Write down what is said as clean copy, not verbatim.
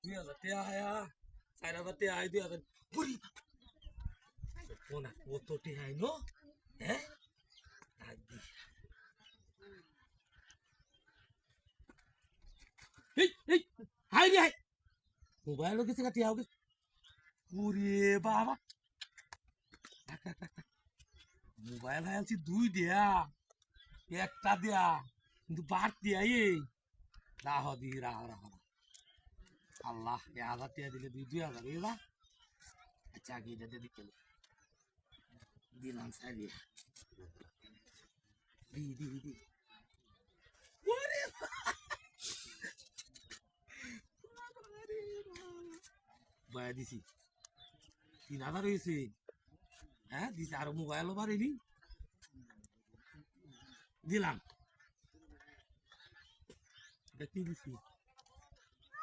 2000 টাকা আয়া 4000 টাকা আয় 2000 পুরি কোনা কত টাকা আইনো হ্যাঁ আদি এই এই হাই রে মোবাইল কিছু কাটি আও পুরি বাবা মোবাইল হাইছি 2 দেয়া একটা দেয়া কিন্তু বাদ দিয়া এই রাহ দি রাহ রাহ আল্লাহ 1000 টাকা দিলে 2000 এই যা আচ্ছা আগে এটা দিতে দিলাম সাইলি দি দি দি ওরে বায়া দিছি 3000 হয়েছে হ্যাঁ দিছি আর মোবাইলও পারিনি দিলাম এটা কি দিছি